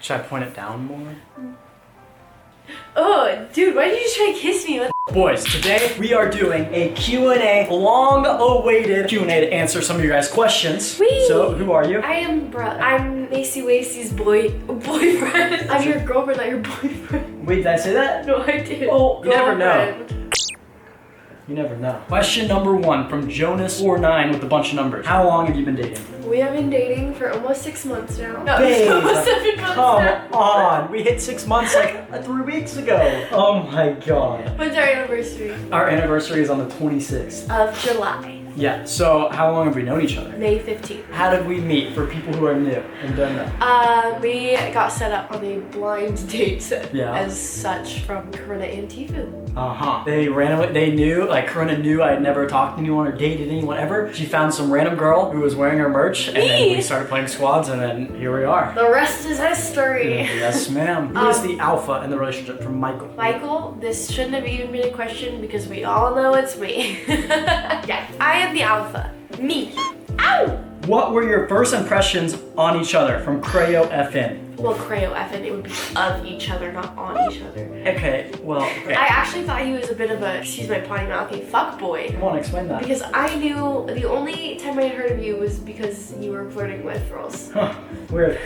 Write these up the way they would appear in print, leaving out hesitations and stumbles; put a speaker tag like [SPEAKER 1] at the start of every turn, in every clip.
[SPEAKER 1] Should I point it down more?
[SPEAKER 2] Oh, dude, why did you try to kiss me?
[SPEAKER 1] Boys, today we are doing a Q&A, long-awaited Q&A to answer some of your guys' questions.
[SPEAKER 2] Whee!
[SPEAKER 1] So, who are you?
[SPEAKER 2] I am I'm Macy Wacy's boyfriend. I'm your girlfriend, not your boyfriend.
[SPEAKER 1] Wait, did I say that?
[SPEAKER 2] No, I didn't.
[SPEAKER 1] Oh, you never know.
[SPEAKER 2] Girlfriend.
[SPEAKER 1] You never know. Question number 1 from Jonas49 with a bunch of numbers. How long have you been dating?
[SPEAKER 2] We have been dating for almost 6 months now. No,
[SPEAKER 1] Babe,
[SPEAKER 2] almost 7 months
[SPEAKER 1] come
[SPEAKER 2] now.
[SPEAKER 1] on. We hit 6 months like 3 weeks ago. Oh my god.
[SPEAKER 2] When's our anniversary?
[SPEAKER 1] Our anniversary is on the 26th.
[SPEAKER 2] Of July.
[SPEAKER 1] Yeah, so how long have we known each other?
[SPEAKER 2] May 15th.
[SPEAKER 1] How did we meet for people who are new and don't know?
[SPEAKER 2] We got set up on a blind date
[SPEAKER 1] Yeah.
[SPEAKER 2] as such from Corinna and Tifu.
[SPEAKER 1] Uh-huh. They knew, like Corinna knew I had never talked to anyone or dated anyone ever. She found some random girl who was wearing her merch and then we started playing squads and then here we are.
[SPEAKER 2] The rest is history.
[SPEAKER 1] Yes, ma'am. Who is the alpha in the relationship from Michael?
[SPEAKER 2] Michael, this shouldn't have even been a question because we all know it's me. Yeah, I am the alpha. Me. Ow!
[SPEAKER 1] What were your first impressions on each other from Creo FN?
[SPEAKER 2] Well, Creo effing, it would be of each other, not on each other.
[SPEAKER 1] Okay, well, okay.
[SPEAKER 2] I actually thought he was a bit of a, excuse my potty mouth, a fuckboy.
[SPEAKER 1] Come on, explain that.
[SPEAKER 2] Because I knew the only time I had heard of you was because you were flirting with girls.
[SPEAKER 1] Huh, weird.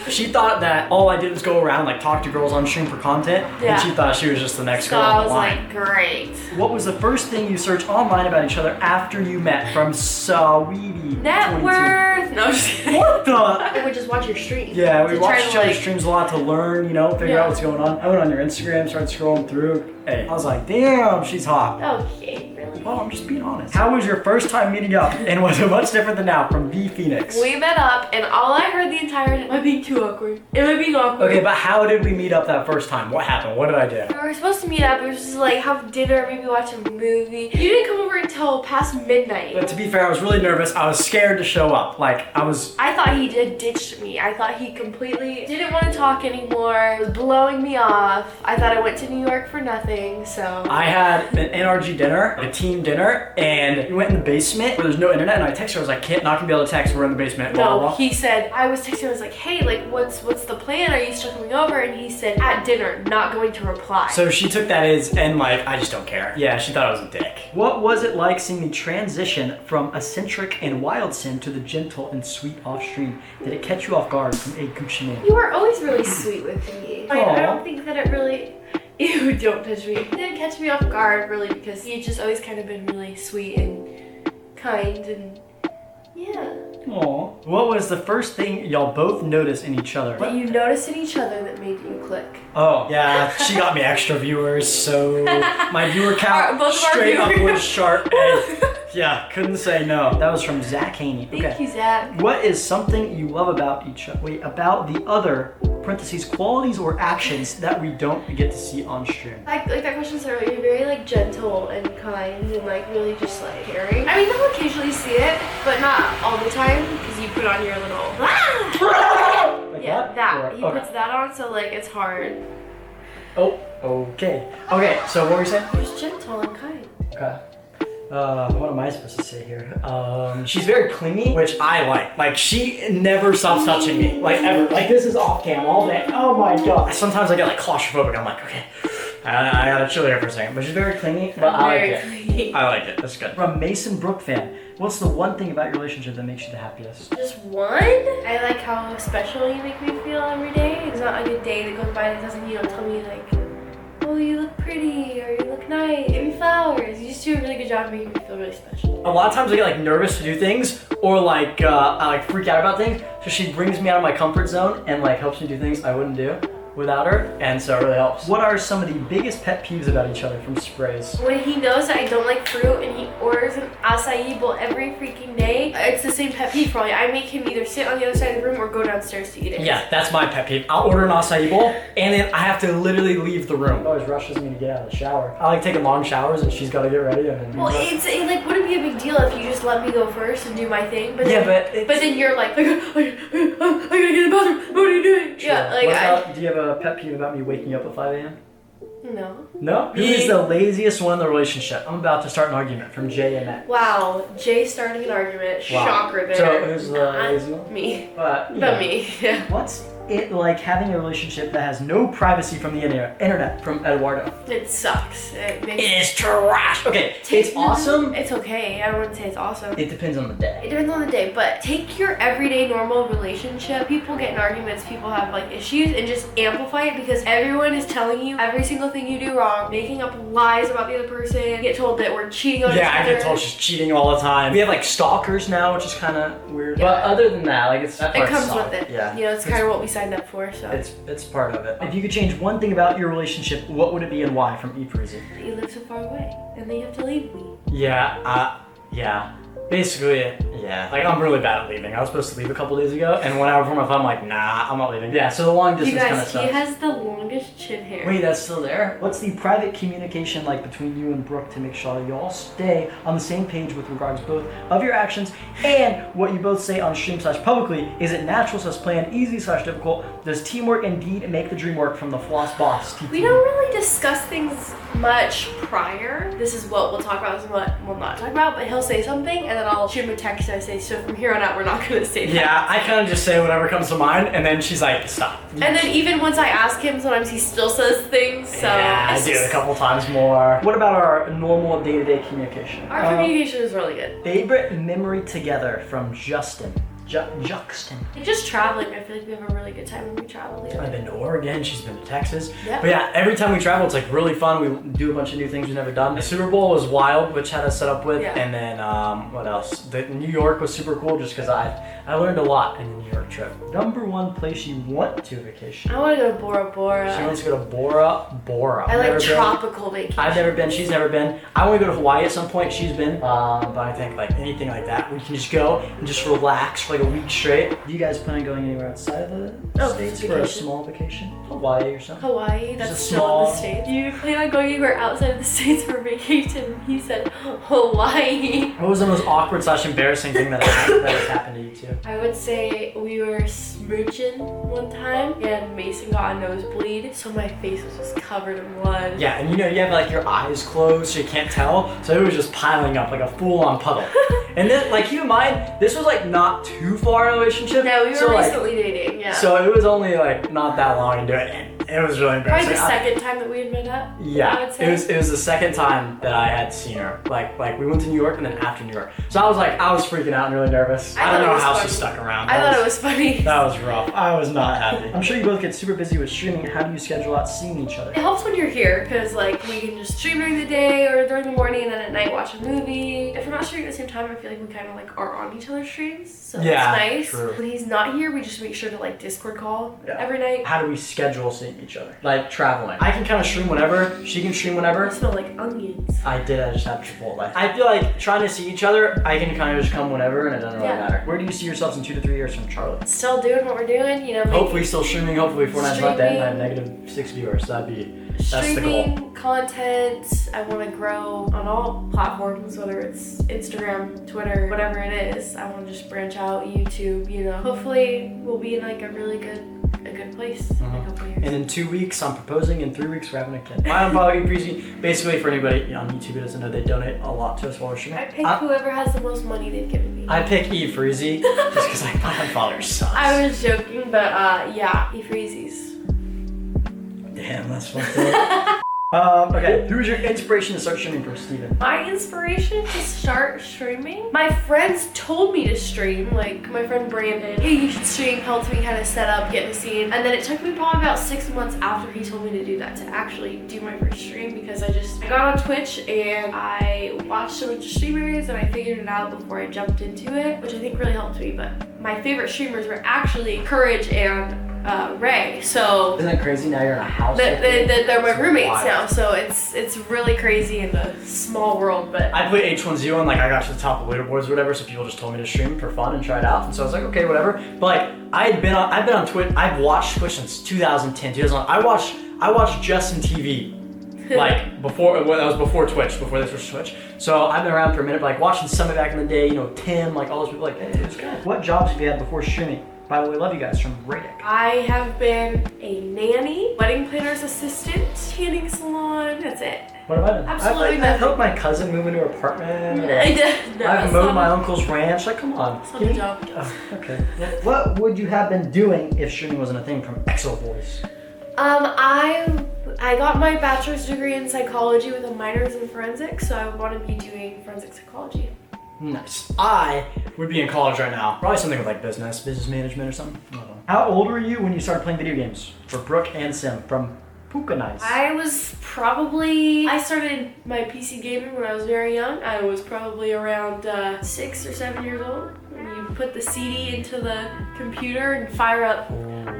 [SPEAKER 1] She thought that all I did was go around, like talk to girls on stream for content,
[SPEAKER 2] Yeah.
[SPEAKER 1] and she thought she was just the next
[SPEAKER 2] So
[SPEAKER 1] girl
[SPEAKER 2] I
[SPEAKER 1] on
[SPEAKER 2] was
[SPEAKER 1] the line.
[SPEAKER 2] like, great.
[SPEAKER 1] What was the first thing you searched online about each other after you met from Saweetie?
[SPEAKER 2] Net worth. No, I'm just kidding.
[SPEAKER 1] What the?
[SPEAKER 2] I would just watch your stream.
[SPEAKER 1] Yeah, we
[SPEAKER 2] to
[SPEAKER 1] watched
[SPEAKER 2] try to,
[SPEAKER 1] each other's
[SPEAKER 2] like,
[SPEAKER 1] streams a lot to learn, you know, figure out what's going on. I went on your Instagram, started scrolling through. Hey, I was like, damn, she's hot.
[SPEAKER 2] Okay, really?
[SPEAKER 1] Well, I'm just being honest. How was your first time meeting up, and was it much different than now from V Phoenix?
[SPEAKER 2] We met up, and all I heard the entire time, am I being too awkward? Am I being awkward?
[SPEAKER 1] Okay, but how did we meet up that first time? What happened? What did I do?
[SPEAKER 2] We were supposed to meet up. We were just like have dinner, maybe watch a movie. You didn't come over until past midnight.
[SPEAKER 1] But to be fair, I was really nervous. I was scared to show up. Like,
[SPEAKER 2] I thought he did ditch me. I thought he completely didn't want to talk anymore. Was blowing me off. I thought I went to New York for nothing. So
[SPEAKER 1] I had an NRG dinner, a team dinner, and we went in the basement where there's no internet, and I texted her, I was like, not gonna be able to text, we're in the basement, blah, blah,
[SPEAKER 2] no,
[SPEAKER 1] blah.
[SPEAKER 2] he said, I was texting him, I was like, hey, like, what's the plan? Are you still coming over? And he said, at dinner, not going to reply.
[SPEAKER 1] So she took that as, and like, I just don't care. Yeah, she thought I was a dick. What was it like seeing the transition from eccentric and wild Sim to the gentle and sweet off stream? Did it catch you off guard from a Gucci name?
[SPEAKER 2] You were always really sweet with me. I
[SPEAKER 1] Aw.
[SPEAKER 2] don't think that it really, ew, don't touch me. It didn't catch me off guard really because you've just always kind of been really sweet and kind and yeah.
[SPEAKER 1] Aww. What was the first thing y'all both noticed in each other?
[SPEAKER 2] That you noticed in each other that made you click.
[SPEAKER 1] Oh, yeah, she got me extra viewers, so my viewer count
[SPEAKER 2] Both of our
[SPEAKER 1] straight
[SPEAKER 2] viewers.
[SPEAKER 1] upwards sharp. Hey, yeah, couldn't say no. That was from Zach Haney.
[SPEAKER 2] Thank you, Zach.
[SPEAKER 1] What is something you love about each other? Wait, about the other, parentheses, qualities or actions that we don't get to see on stream?
[SPEAKER 2] Like that question earlier, you're very like gentle and kind and like really just like caring. I mean, I'll occasionally see it, but not all the time because you put on your little
[SPEAKER 1] Like
[SPEAKER 2] yeah, that. He
[SPEAKER 1] okay.
[SPEAKER 2] puts that on, so like it's hard.
[SPEAKER 1] Oh, okay. Okay, so what were you saying?
[SPEAKER 2] Just gentle and kind.
[SPEAKER 1] Okay. What am I supposed to say here? She's very clingy, which I like. Like, she never stops touching me, like, ever. Like, this is off cam all day. Oh my god. Sometimes I get, like, claustrophobic. I'm like, okay, I gotta chill here for a second. But she's very clingy, but I like it. I like it. That's good. From Mason Brook fan, what's the one thing about your relationship that makes you the happiest?
[SPEAKER 2] Just one? I like how special you make me feel every day. It's not like a day that goes by that doesn't, tell me like, oh, you look pretty, or you look nice, give me flowers. You just do a really good job making me feel really special.
[SPEAKER 1] A lot of times I get like nervous to do things, or like I like freak out about things. So she brings me out of my comfort zone and like helps me do things I wouldn't do without her, and so it really helps. What are some of the biggest pet peeves about each other from Sprays?
[SPEAKER 2] When he knows that I don't like fruit and he orders an acai bowl every freaking day, it's the same pet peeve probably. I make him either sit on the other side of the room or go downstairs to eat it.
[SPEAKER 1] Yeah, that's my pet peeve. I'll order an acai bowl, and then I have to literally leave the room. It always rushes me to get out of the shower. I like taking long showers, and she's got to get ready, and then...
[SPEAKER 2] Well, it like wouldn't be a big deal if you just let me go first and do my thing. But
[SPEAKER 1] yeah,
[SPEAKER 2] then, but then you're like, I gotta get in the bathroom. What are you doing?
[SPEAKER 1] Sure.
[SPEAKER 2] Yeah, like
[SPEAKER 1] what about, do you have a pet peeve about me waking up at 5 a.m.?
[SPEAKER 2] No.
[SPEAKER 1] No? Who is the laziest one in the relationship? I'm about to start an argument from Jay and Matt.
[SPEAKER 2] Wow, Jay starting an argument.
[SPEAKER 1] Wow.
[SPEAKER 2] Shocker there.
[SPEAKER 1] So who's the lazy one?
[SPEAKER 2] Me.
[SPEAKER 1] But
[SPEAKER 2] But me, yeah.
[SPEAKER 1] What's it like having a relationship that has no privacy from the internet? From Eduardo.
[SPEAKER 2] It sucks. It
[SPEAKER 1] is trash. Okay, it's awesome.
[SPEAKER 2] It's okay. I wouldn't say it's awesome.
[SPEAKER 1] It depends on the day.
[SPEAKER 2] It depends on the day, but take your everyday normal relationship. People get in arguments, people have like issues, and just amplify it because everyone is telling you every single thing you do wrong, making up lies about the other person. You get told that we're cheating on each other.
[SPEAKER 1] Yeah, I get told she's cheating all the time. We have like stalkers now, which is kind of weird. Yeah. But other than that, like it
[SPEAKER 2] comes with it. Yeah, you know, it's kind of what we signed up for. So
[SPEAKER 1] it's part of it. If you could change one thing about your relationship, what would it be and why? From E Freezy.
[SPEAKER 2] That you live so far away, and then you have to leave me.
[SPEAKER 1] Yeah. Basically, yeah. Like, I'm really bad at leaving. I was supposed to leave a couple days ago, and when I was on my phone, I'm like, nah, I'm not leaving. Yeah, so the long distance kind of sucks.
[SPEAKER 2] He has the longest chin hair.
[SPEAKER 1] Wait, that's still there? What's the private communication like between you and Brooke to make sure y'all stay on the same page with regards both of your actions and what you both say on stream/publicly? Is it natural/planned, easy/difficult? Does teamwork indeed make the dream work? From the Floss Boss. TT.
[SPEAKER 2] We don't really discuss things much prior. This is what we'll talk about, this is what we'll not talk about, but he'll say something, and then I'll shoot him a text and I say, so from here on out, we're not gonna say that.
[SPEAKER 1] Yeah, I kind of just say whatever comes to mind, and then she's like, stop.
[SPEAKER 2] And then even once I ask him, sometimes he still says things, so.
[SPEAKER 1] Yeah, I do it a couple times more. What about our normal day-to-day communication?
[SPEAKER 2] Our communication is really good.
[SPEAKER 1] Favorite memory together from Justin. Juxton.
[SPEAKER 2] Just traveling, I feel like we have a really good time when we travel together.
[SPEAKER 1] I've been to Oregon, she's been to Texas.
[SPEAKER 2] Yep.
[SPEAKER 1] But yeah, every time we travel, it's like really fun. We do a bunch of new things we've never done. The Super Bowl was wild, which had us set up with. Yeah. And then, what else? The New York was super cool just because I learned a lot in the New York trip. Number one place you want to vacation?
[SPEAKER 2] I want to go to Bora Bora.
[SPEAKER 1] She wants to go to Bora Bora.
[SPEAKER 2] I like tropical vacation.
[SPEAKER 1] I've never been, she's never been. I want to go to Hawaii at some point, she's been. But I think like anything like that, we can just go and just relax for like a week straight. Do you guys plan on going anywhere outside of the States for a small vacation? Hawaii or something?
[SPEAKER 2] Hawaii, that's still in the States. Do you plan on going anywhere outside of the States for vacation? He said Hawaii.
[SPEAKER 1] What was the most awkward/embarrassing thing that has happened to you two?
[SPEAKER 2] I would say we were smooching one time and Mason got a nosebleed, so my face was just covered in blood.
[SPEAKER 1] Yeah, and you know, you have like your eyes closed so you can't tell, so it was just piling up like a full-on puddle. And then, like, keep in mind, this was like not too far in a relationship.
[SPEAKER 2] No, we were recently dating, yeah.
[SPEAKER 1] So it was only like not that long into it, and it was really embarrassing.
[SPEAKER 2] Probably the second time that we had met up.
[SPEAKER 1] Yeah,
[SPEAKER 2] I would say.
[SPEAKER 1] it was the second time that I had seen her. Like we went to New York and then after New York. So I was freaking out and really nervous. I don't know how she stuck around.
[SPEAKER 2] I thought it was funny.
[SPEAKER 1] That was rough. I was not happy. I'm sure you both get super busy with streaming. How do you schedule out seeing each other?
[SPEAKER 2] It helps when you're here because like we can just stream during the day or during the morning and then at night watch a movie. If we're not streaming at the same time, I feel like we kind of like are on each other's streams. So
[SPEAKER 1] yeah,
[SPEAKER 2] that's nice.
[SPEAKER 1] True.
[SPEAKER 2] When he's not here, we just make sure to like Discord call every night.
[SPEAKER 1] How do we schedule seeing each other? Like traveling. I can kind of stream whenever. She can stream whenever.
[SPEAKER 2] I smell like onions.
[SPEAKER 1] I just had Chipotle. I feel like trying to see each other, I can kind of just come whenever and it doesn't really matter. Where do you see yourselves in 2 to 3 years from Charlotte?
[SPEAKER 2] Still doing what we're doing, you know.
[SPEAKER 1] Hopefully still streaming. Hopefully Fortnite's not dead and I have -6 viewers. That's the goal.
[SPEAKER 2] Streaming content. I want to grow on all platforms, whether it's Instagram, Twitter, whatever it is. I want to just branch out, YouTube, you know. Hopefully we'll be in like a really good place in a couple years.
[SPEAKER 1] And in 2 weeks, I'm proposing. In 3 weeks, we're having a kid. My unfollowing Breezy, basically for anybody on YouTube who doesn't know, they donate a lot to us while we're streaming.
[SPEAKER 2] I pick whoever has the most money they've given me.
[SPEAKER 1] I pick E Freezy just because like my unfollower sucks.
[SPEAKER 2] I was joking, but yeah, E Freezy's.
[SPEAKER 1] Damn, that's fucked up. Okay, who was your inspiration to start streaming from, Steven?
[SPEAKER 2] My inspiration to start streaming? My friends told me to stream, like my friend Brandon, hey, you should stream, helped me kind of set up, get in the scene. And then it took me probably about 6 months after he told me to do that to actually do my first stream because I got on Twitch and I watched a bunch of streamers and I figured it out before I jumped into it, which I think really helped me. But my favorite streamers were actually Courage and Ray. So
[SPEAKER 1] isn't that crazy? Now you're in a house.
[SPEAKER 2] They're my roommates now, so it's really crazy in a small world. But
[SPEAKER 1] I played H1Z1 and like I got to the top of leaderboards or whatever, so people just told me to stream for fun and try it out, and so I was like, okay, whatever. But like I've been on Twitch. I've watched Twitch since 2010, 2011. I watched Justin TV. Like before, that was before Twitch, before this was Twitch. So I've been around for a minute, but like watching Summit back in the day, you know, Tim, like all those people, like, hey, it was good. What jobs have you had before streaming? By the way, love you guys from Radic.
[SPEAKER 2] I have been a nanny, wedding planner's assistant, tanning salon, that's it.
[SPEAKER 1] What have I done?
[SPEAKER 2] Absolutely
[SPEAKER 1] I've helped my cousin move into her apartment. I've mowed my uncle's ranch. Like, come on.
[SPEAKER 2] That's not a job.
[SPEAKER 1] Oh, okay. What would you have been doing if streaming wasn't a thing from EXO Boys?
[SPEAKER 2] I got my bachelor's degree in psychology with a minors in forensics, so I would want to be doing forensic psychology.
[SPEAKER 1] Nice. I would be in college right now. Probably something with like business management or something. I don't know. How old were you when you started playing video games? For Brooke and Sim from Nice.
[SPEAKER 2] I started my PC gaming when I was very young. I was probably around 6 or 7 years old. When you put the CD into the computer and fire up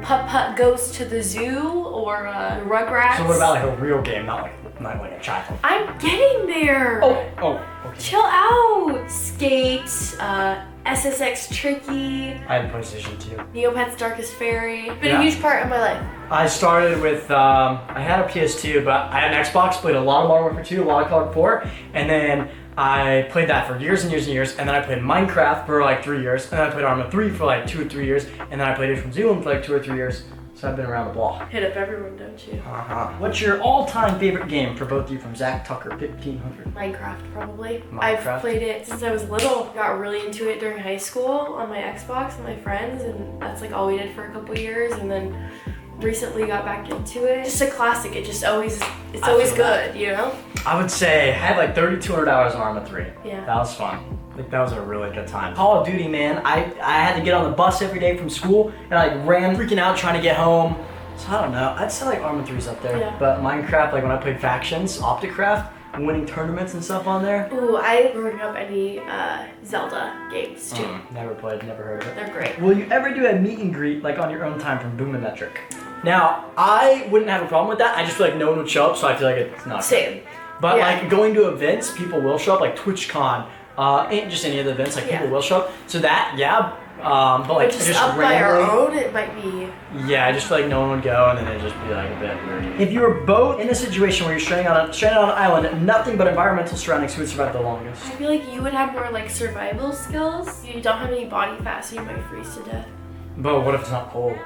[SPEAKER 2] Putt Putt Goes to the Zoo or Rugrats.
[SPEAKER 1] So what about like a real game, not like a child?
[SPEAKER 2] I'm getting there.
[SPEAKER 1] Okay.
[SPEAKER 2] Chill out. Skate, SSX Tricky.
[SPEAKER 1] I had a PlayStation 2.
[SPEAKER 2] Neopets Darkest Fairy. Been a huge part of my life.
[SPEAKER 1] I started with, I had a PS2, but I had an Xbox, played a lot of Modern Warfare 2, a lot of Call of 4, and then I played that for years and years and years, and then I played Minecraft for like 3 years, and then I played Arma 3 for like 2 or 3 years, and then I played H1Z1 for like 2 or 3 years, so I've been around the block.
[SPEAKER 2] Hit up everyone, don't you?
[SPEAKER 1] What's your all-time favorite game for both of you from Zach Tucker 1500?
[SPEAKER 2] Minecraft, probably.
[SPEAKER 1] Minecraft?
[SPEAKER 2] I've played it since I was little. Got really into it during high school on my Xbox with my friends, and that's like all we did for a couple years, and then recently got back into it. Just a classic. It's always good, you know?
[SPEAKER 1] I would say I had like 3,200 hours on Arma 3.
[SPEAKER 2] Yeah.
[SPEAKER 1] That was fun. Like that was a really good time. Call of Duty, man. I had to get on the bus every day from school, and I like, ran freaking out trying to get home. So I don't know. I'd say like Arma 3's up there.
[SPEAKER 2] Yeah.
[SPEAKER 1] But Minecraft, like when I played Factions, Opticraft, winning tournaments and stuff on there.
[SPEAKER 2] Ooh, I bring up any Zelda games too.
[SPEAKER 1] Never played, never heard of it.
[SPEAKER 2] They're great.
[SPEAKER 1] Will you ever do a meet and greet like on your own time from Boomometric? Now, I wouldn't have a problem with that. I just feel like no one would show up, so I feel like it's not.
[SPEAKER 2] Same.
[SPEAKER 1] But like going to events, people will show up, like TwitchCon, ain't just any of the events, like people will show up. So that, but like
[SPEAKER 2] just up by our own, it might be.
[SPEAKER 1] Yeah, I just feel like no one would go, and then it'd just be like a bit weird. If you were both in a situation where you're stranded on an island, nothing but environmental surroundings, who would survive the longest?
[SPEAKER 2] I feel like you would have more like survival skills. You don't have any body fat, so you might freeze to death.
[SPEAKER 1] But what if it's not cold?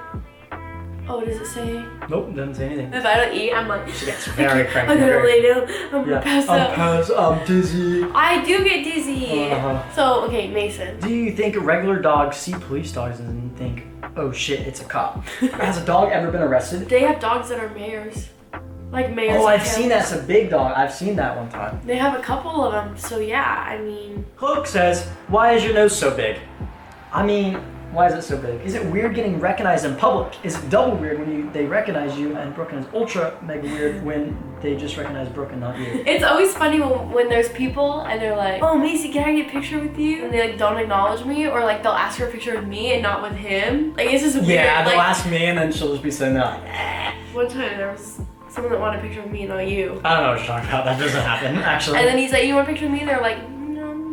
[SPEAKER 2] Oh, what does it say?
[SPEAKER 1] Nope, doesn't say anything.
[SPEAKER 2] If I don't eat, I'm like,
[SPEAKER 1] She gets very cranky.
[SPEAKER 2] I'm gonna lay down. I'm gonna pass out.
[SPEAKER 1] I'm dizzy.
[SPEAKER 2] I do get dizzy. So, okay, Mason.
[SPEAKER 1] Do you think regular dogs see police dogs and think, oh shit, it's a cop? Has a dog ever been arrested?
[SPEAKER 2] They have dogs that are mayors. Like mayors.
[SPEAKER 1] Oh, I've seen that. It's a big dog. I've seen that one time.
[SPEAKER 2] They have a couple of them, so yeah, I mean.
[SPEAKER 1] Cloak says, why is your nose so big? I mean, why is it so big? Is it weird getting recognized in public? Is it double weird when they recognize you, and Brooke is ultra mega weird when they just recognize Brooke and not you?
[SPEAKER 2] It's always funny when there's people and they're like, oh Macy, can I get a picture with you? And they like don't acknowledge me, or like they'll ask for a picture of me and not with him. Like it's just weird.
[SPEAKER 1] Yeah, they'll
[SPEAKER 2] like,
[SPEAKER 1] ask me and then she'll just be sitting there like, eh.
[SPEAKER 2] One time there was someone that wanted a picture of me and not you.
[SPEAKER 1] I don't know what you're talking about. That doesn't happen, actually.
[SPEAKER 2] And then he's like, you want a picture of me? And they're like,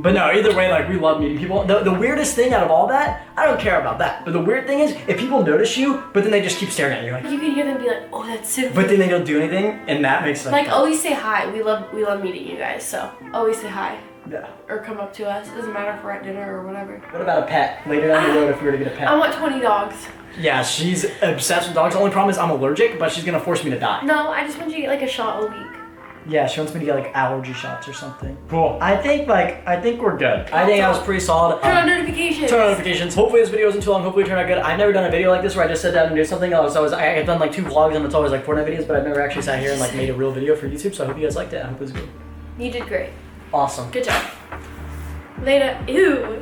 [SPEAKER 1] but no, either way, like we love meeting people. The weirdest thing out of all that, I don't care about that. But the weird thing is, if people notice you, but then they just keep staring at you, like
[SPEAKER 2] you can hear them be like, oh, that's Symfuhny.
[SPEAKER 1] But then they don't do anything, and that makes
[SPEAKER 2] like always say hi. We love meeting you guys, so always say hi.
[SPEAKER 1] Yeah.
[SPEAKER 2] Or come up to us. It doesn't matter if we're at dinner or whatever.
[SPEAKER 1] What about a pet? Later down the road, if we were to get a pet.
[SPEAKER 2] I want 20 dogs.
[SPEAKER 1] Yeah, she's obsessed with dogs. The only problem is I'm allergic, but she's gonna force me to die.
[SPEAKER 2] No, I just want you to get like a shot a week.
[SPEAKER 1] Yeah, she wants me to get like allergy shots or something. Cool. I think we're good. I think I was pretty solid.
[SPEAKER 2] Turn on notifications.
[SPEAKER 1] Turn on notifications. Hopefully this video isn't too long. Hopefully it turned out good. I've never done a video like this where I just sit down and do something else. I've done like 2 vlogs and it's always like Fortnite videos, but I've never actually sat here and like made a real video for YouTube. So I hope you guys liked it. I hope it was good.
[SPEAKER 2] You did great.
[SPEAKER 1] Awesome.
[SPEAKER 2] Good job. Later. Ew.